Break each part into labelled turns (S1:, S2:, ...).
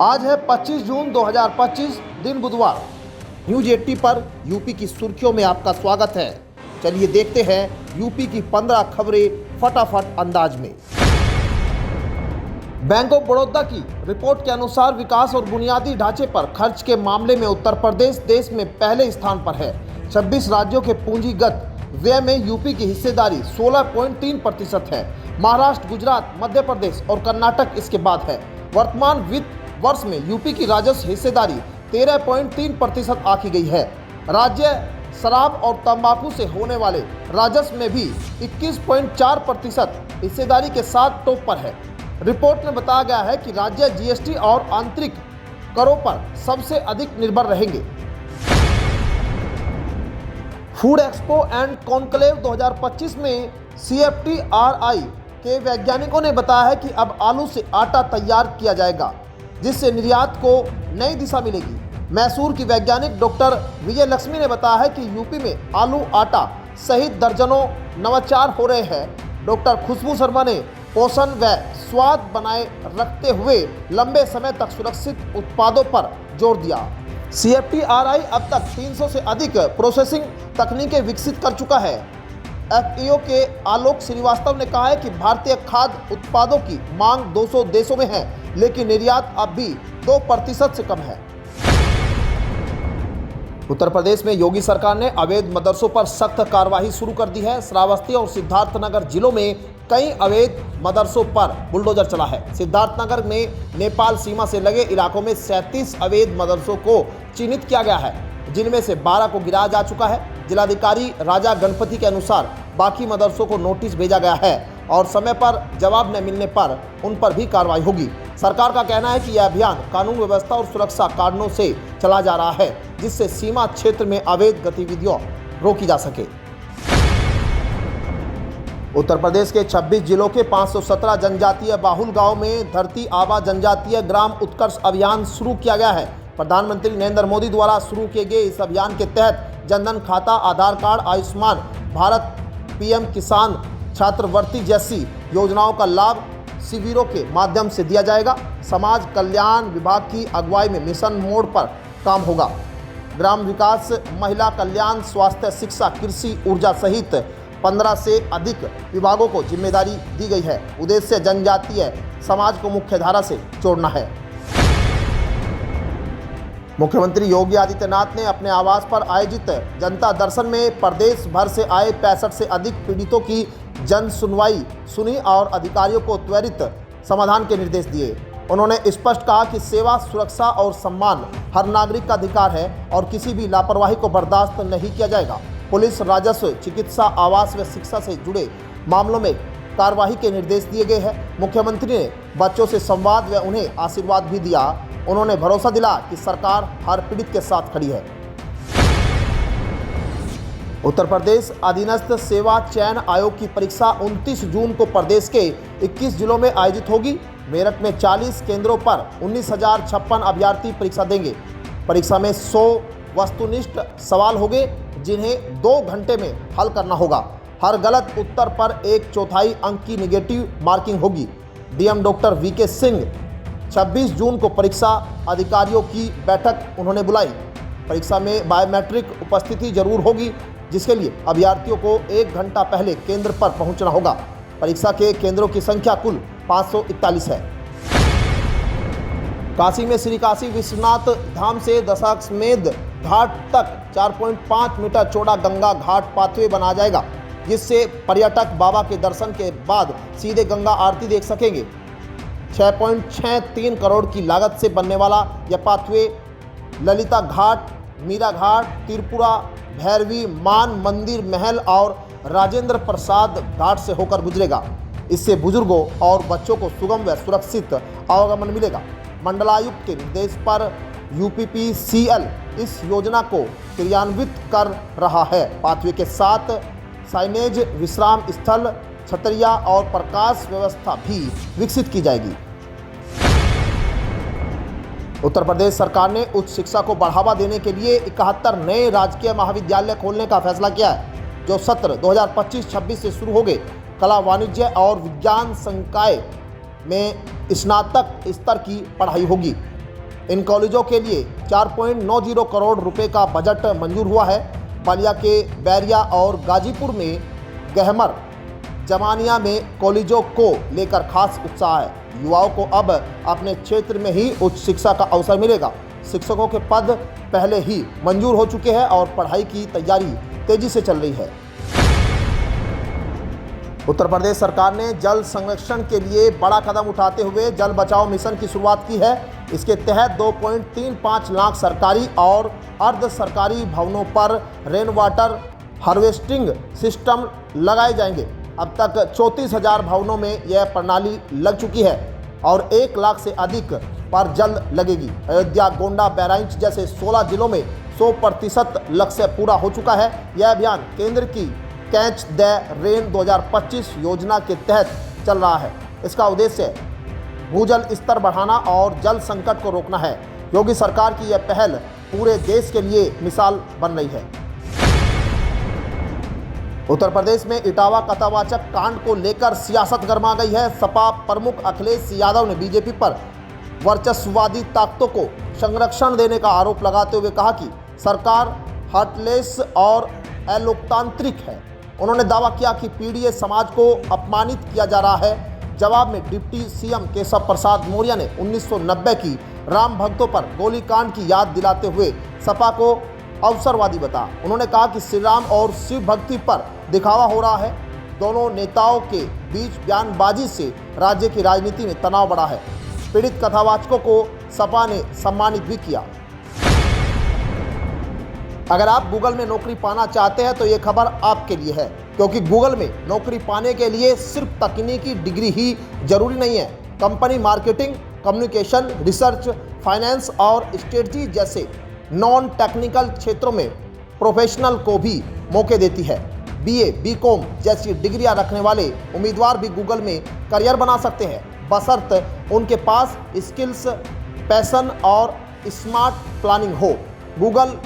S1: आज है 25 जून 2025, दिन बुधवार। न्यूज 80 पर यूपी की सुर्खियों में आपका स्वागत है। चलिए देखते हैं यूपी की 15 खबरें फटाफट अंदाज में। बैंक ऑफ बड़ौदा की रिपोर्ट के अनुसार विकास और बुनियादी ढांचे पर खर्च के मामले में उत्तर प्रदेश देश में पहले स्थान पर है। 26 राज्यों के पूंजीगत व्यय में यूपी की हिस्सेदारी 16.3% है। महाराष्ट्र, गुजरात, मध्य प्रदेश और कर्नाटक इसके बाद है। वर्तमान वित्त वर्ष में यूपी की राजस्व हिस्सेदारी 13.3% आंकी गई है। राज्य शराब और तंबाकू से होने वाले राजस्व में भी 21.4% हिस्सेदारी के साथ टॉप पर है। रिपोर्ट में बताया गया है कि राज्य जीएसटी और आंतरिक करों पर सबसे अधिक निर्भर रहेंगे। फूड एक्सपो एंड कॉन्क्लेव 2025 में CFTRI के वैज्ञानिकों ने बताया है कि अब आलू से आटा तैयार किया जाएगा, जिससे निर्यात को नई दिशा मिलेगी। मैसूर की वैज्ञानिक डॉक्टर विजय लक्ष्मी ने बताया है कि यूपी में आलू आटा सहित दर्जनों नवाचार हो रहे हैं। डॉक्टर खुशबू शर्मा ने पोषण व स्वाद बनाए रखते हुए लंबे समय तक सुरक्षित उत्पादों पर जोर दिया। CFTRI अब तक 300 से अधिक प्रोसेसिंग तकनीकें विकसित कर चुका है। FAO के आलोक श्रीवास्तव ने कहा है कि भारतीय खाद्य उत्पादों की मांग 200 देशों में है, लेकिन निर्यात अब भी 2% से कम है। उत्तर प्रदेश में योगी सरकार ने अवैध मदरसों पर सख्त कार्रवाई शुरू कर दी है। श्रावस्ती और सिद्धार्थनगर जिलों में कई अवैध मदरसों पर बुलडोजर चला है। सिद्धार्थनगर में नेपाल सीमा से लगे इलाकों में 37 अवैध मदरसों को चिन्हित किया गया है, जिनमें से 12 को गिराया जा चुका है। जिलाधिकारी राजा गणपति के अनुसार बाकी मदरसों को नोटिस भेजा गया है और समय पर जवाब न मिलने पर उन पर भी कार्रवाई होगी। सरकार का कहना है कि यह अभियान कानून व्यवस्था और सुरक्षा कारणों से चला जा रहा है, जिससे सीमा क्षेत्र में अवैध गतिविधियों रोकी जा सके। उत्तर प्रदेश के 26 जिलों के 517 जनजातीय बाहुल गांव में धरती आबा जनजातीय ग्राम उत्कर्ष अभियान शुरू किया गया है। प्रधानमंत्री नरेंद्र मोदी द्वारा शुरू किए गए इस अभियान के तहत जनधन खाता, आधार कार्ड, आयुष्मान भारत, PM किसान छात्रवृत्ति जैसी योजनाओं का लाभ शिविरों के माध्यम से दिया जाएगा। समाज कल्याण विभाग की अगुवाई में मिशन मोड पर काम होगा। ग्राम विकास, महिला कल्याण, स्वास्थ्य, शिक्षा, कृषि, ऊर्जा सहित 15 से अधिक विभागों को जिम्मेदारी दी गई है। उद्देश्य जनजातीय समाज को मुख्यधारा से जोड़ना है। मुख्यमंत्री योगी आदित्यनाथ ने अपने आवास पर आयोजित जनता दर्शन में प्रदेश भर से आए 65 से अधिक पीड़ितों की जन सुनवाई सुनी और अधिकारियों को त्वरित समाधान के निर्देश दिए। उन्होंने स्पष्ट कहा कि सेवा, सुरक्षा और सम्मान हर नागरिक का अधिकार है और किसी भी लापरवाही को बर्दाश्त नहीं किया जाएगा। पुलिस, राजस्व, चिकित्सा, आवास व शिक्षा से जुड़े मामलों में कार्रवाई के निर्देश दिए गए हैं। मुख्यमंत्री ने बच्चों से संवाद व उन्हें आशीर्वाद भी दिया। उन्होंने भरोसा दिलाया कि सरकार हर पीड़ित के साथ खड़ी है। उत्तर प्रदेश अधीनस्थ सेवा चयन आयोग की परीक्षा 29 जून को प्रदेश के 21 जिलों में आयोजित होगी। मेरठ में 40 केंद्रों पर 19,056 अभ्यर्थी परीक्षा देंगे। परीक्षा में 100 वस्तुनिष्ठ सवाल होंगे, जिन्हें 2 घंटे में हल करना होगा। हर गलत उत्तर पर 1/4 अंक की नेगेटिव मार्किंग होगी। DM डॉक्टर VK सिंह 26 जून को परीक्षा अधिकारियों की बैठक उन्होंने बुलाई। परीक्षा में बायोमेट्रिक उपस्थिति जरूर होगी, जिसके लिए अभ्यर्थियों को 1 घंटा पहले केंद्र पर पहुंचना होगा। परीक्षा के केंद्रों की संख्या कुल 541 है। काशी में श्री काशी विश्वनाथ धाम से दशाश्वमेध घाट तक 4.5 मीटर चौड़ा गंगा घाट पाथवे बनाया जाएगा, जिससे पर्यटक बाबा के दर्शन के बाद सीधे गंगा आरती देख सकेंगे। 6.63 करोड़ की लागत से बनने वाला यह पाथवे ललिता घाट, मीरा घाट, त्रिपुरा, भैरवी, मान मंदिर, महल और राजेंद्र प्रसाद घाट से होकर गुजरेगा। इससे बुजुर्गों और बच्चों को सुगम व सुरक्षित आवागमन मिलेगा। मंडलायुक्त के निर्देश पर UPPCL इस योजना को क्रियान्वित कर रहा है। पाथवे के साथ साइनेज, विश्राम स्थल, छतरिया और प्रकाश व्यवस्था भी विकसित की जाएगी। उत्तर प्रदेश सरकार ने उच्च शिक्षा को बढ़ावा देने के लिए 71 नए राजकीय महाविद्यालय खोलने का फैसला किया है, जो सत्र 2025-26 से शुरू हो गए। कला, वाणिज्य और विज्ञान संकाय में स्नातक स्तर की पढ़ाई होगी। इन कॉलेजों के लिए 4.90 करोड़ रुपए का बजट मंजूर हुआ है। बलिया के बैरिया और गाजीपुर में गहमर, जमानिया में कॉलेजों को लेकर खास उत्साह है। युवाओं को अब अपने क्षेत्र में ही उच्च शिक्षा का अवसर मिलेगा। शिक्षकों के पद पहले ही मंजूर हो चुके हैं और पढ़ाई की तैयारी तेजी से चल रही है। उत्तर प्रदेश सरकार ने जल संरक्षण के लिए बड़ा कदम उठाते हुए जल बचाओ मिशन की शुरुआत की है। इसके तहत 2.35 लाख सरकारी और अर्ध सरकारी भवनों पर रेन वाटर हार्वेस्टिंग सिस्टम लगाए जाएंगे। अब तक 34,000 भवनों में यह प्रणाली लग चुकी है और 1 लाख से अधिक पर जल्द लगेगी। अयोध्या, गोंडा, बहराइच जैसे 16 जिलों में 100% लक्ष्य पूरा हो चुका है। यह अभियान केंद्र की कैच द रेन 2025 योजना के तहत चल रहा है। इसका उद्देश्य भूजल स्तर बढ़ाना और जल संकट को रोकना है। योगी सरकार की यह पहल पूरे देश के लिए मिसाल बन रही है। उत्तर प्रदेश में इटावा कथावाचक कांड को लेकर सियासत गर्मा गई है। सपा प्रमुख अखिलेश यादव ने बीजेपी पर वर्चस्ववादी ताकतों को संरक्षण देने का आरोप लगाते हुए कहा कि सरकार हार्टलेस और अलोकतांत्रिक है। उन्होंने दावा किया कि पीड़ित समाज को अपमानित किया जा रहा है। जवाब में डिप्टी सीएम केशव प्रसाद मौर्य ने 1990 की राम भक्तों पर गोलीकांड की याद दिलाते हुए सपा को अवसरवादी बताया। उन्होंने कहा कि श्री राम और शिव भक्ति पर दिखावा हो रहा है। दोनों नेताओं के बीच बयानबाजी से राज्य की राजनीति में तनाव बढ़ा है। पीड़ित कथावाचकों को सपा ने सम्मानित भी किया। अगर आप गूगल में नौकरी पाना चाहते हैं तो ये खबर आपके लिए है, क्योंकि गूगल में नौकरी पाने के लिए सिर्फ तकनीकी डिग्री ही जरूरी नहीं है। Company marketing, communication, research, finance और स्ट्रेटजी जैसे नॉन टेक्निकल क्षेत्रों में प्रोफेशनल को भी मौके देती है। बीए, बीकॉम जैसी डिग्रियां रखने वाले उम्मीदवार भी गूगल में करियर बना सकते हैं, बशर्ते उनके पास स्किल्स, पैशन और स्मार्ट प्लानिंग हो। गूगल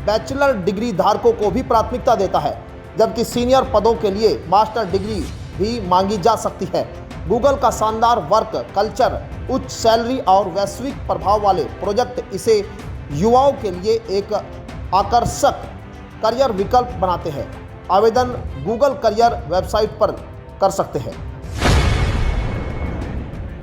S1: बैचलर डिग्री धारकों को भी प्राथमिकता देता है, जबकि सीनियर पदों के लिए मास्टर डिग्री भी मांगी जा सकती है। गूगल का शानदार वर्क कल्चर, उच्च सैलरी और वैश्विक प्रभाव वाले प्रोजेक्ट इसे युवाओं के लिए एक आकर्षक करियर विकल्प बनाते हैं। आवेदन गूगल करियर वेबसाइट पर कर सकते हैं।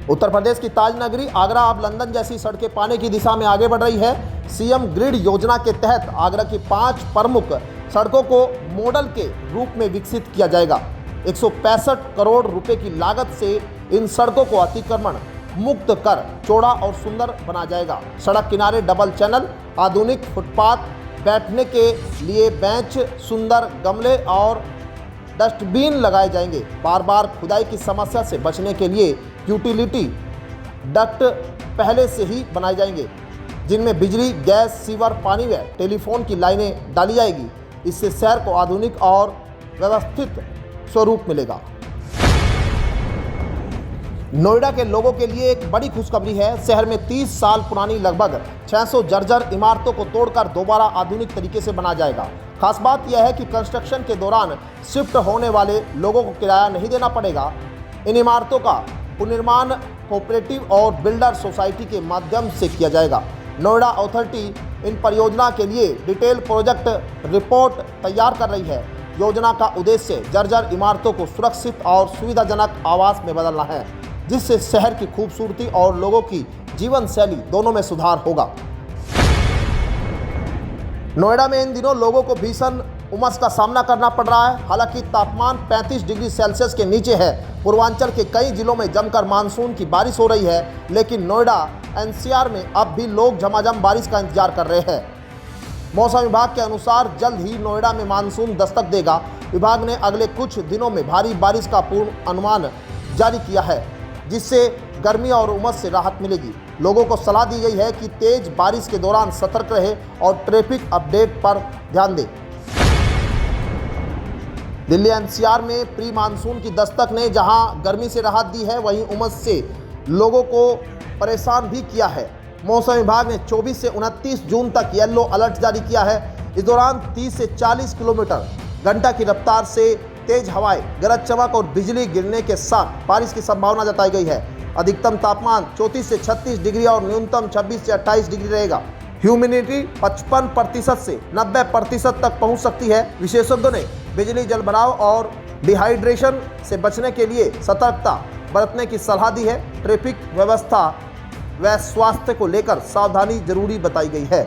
S1: उत्तर प्रदेश की ताज नगरी आगरा अब लंदन जैसी सड़कें पाने की दिशा में आगे बढ़ रही है। सीएम ग्रिड योजना के तहत आगरा की 5 प्रमुख सड़कों को मॉडल के रूप में विकसित किया जाएगा। 165 करोड़ रुपए की लागत से इन सड़कों को अतिक्रमण मुक्त कर चौड़ा और सुंदर बनाया जाएगा। सड़क किनारे डबल चैनल, आधुनिक फुटपाथ, बैठने के लिए बेंच, सुंदर गमले और डस्टबिन लगाए जाएंगे। बार बार खुदाई की समस्या से बचने के लिए यूटिलिटी डक्ट पहले से ही बनाए जाएंगे, जिनमें बिजली, गैस, सीवर, पानी व टेलीफोन की लाइनें डाली जाएगी। इससे शहर को आधुनिक और व्यवस्थित स्वरूप मिलेगा। नोएडा के लोगों के लिए एक बड़ी खुशखबरी है। शहर में 30 साल पुरानी लगभग 600 जर्जर इमारतों को तोड़कर दोबारा आधुनिक तरीके से बनाया जाएगा। खास बात यह है कि कंस्ट्रक्शन के दौरान शिफ्ट होने वाले लोगों को किराया नहीं देना पड़ेगा। इन इमारतों का पुनर्निर्माण कोऑपरेटिव और बिल्डर सोसाइटी के माध्यम से किया जाएगा। नोएडा अथॉरिटी इन परियोजना के लिए डिटेल प्रोजेक्ट रिपोर्ट तैयार कर रही है। योजना का उद्देश्य जर्जर इमारतों को सुरक्षित और सुविधाजनक आवास में बदलना है, जिससे शहर की खूबसूरती और लोगों की जीवन शैली दोनों में सुधार होगा। नोएडा में इन दिनों लोगों को भीषण उमस का सामना करना पड़ रहा है। हालांकि तापमान 35 डिग्री सेल्सियस के नीचे है। पूर्वांचल के कई जिलों में जमकर मानसून की बारिश हो रही है, लेकिन नोएडा एनसीआर में अब भी लोग झमाझम बारिश का इंतजार कर रहे हैं। मौसम विभाग के अनुसार जल्द ही नोएडा में मानसून दस्तक देगा। विभाग ने अगले कुछ दिनों में भारी बारिश का पूर्ण अनुमान जारी किया है, जिससे गर्मी और उमस से राहत मिलेगी। लोगों को सलाह दी गई है कि तेज बारिश के दौरान सतर्क रहे और ट्रैफिक अपडेट पर ध्यान दें। दिल्ली एनसीआर में प्री मानसून की दस्तक ने जहां गर्मी से राहत दी है, वहीं उमस से लोगों को परेशान भी किया है। मौसम विभाग ने 24 से 29 जून तक येलो अलर्ट जारी किया है। इस दौरान 30 से 40 किलोमीटर घंटा की रफ्तार से तेज हवाएं, गरज चमक और बिजली गिरने के साथ बारिश की संभावना जताई गई है। अधिकतम तापमान 34 से 36 डिग्री और न्यूनतम 26 से 28 डिग्री रहेगा। ह्यूमिडिटी 55% से 90% तक पहुंच सकती है। विशेषज्ञों ने बिजली जल भराव और डिहाइड्रेशन से बचने के लिए सतर्कता बरतने की सलाह दी है। ट्रैफिक व्यवस्था व स्वास्थ्य को लेकर सावधानी जरूरी बताई गई है।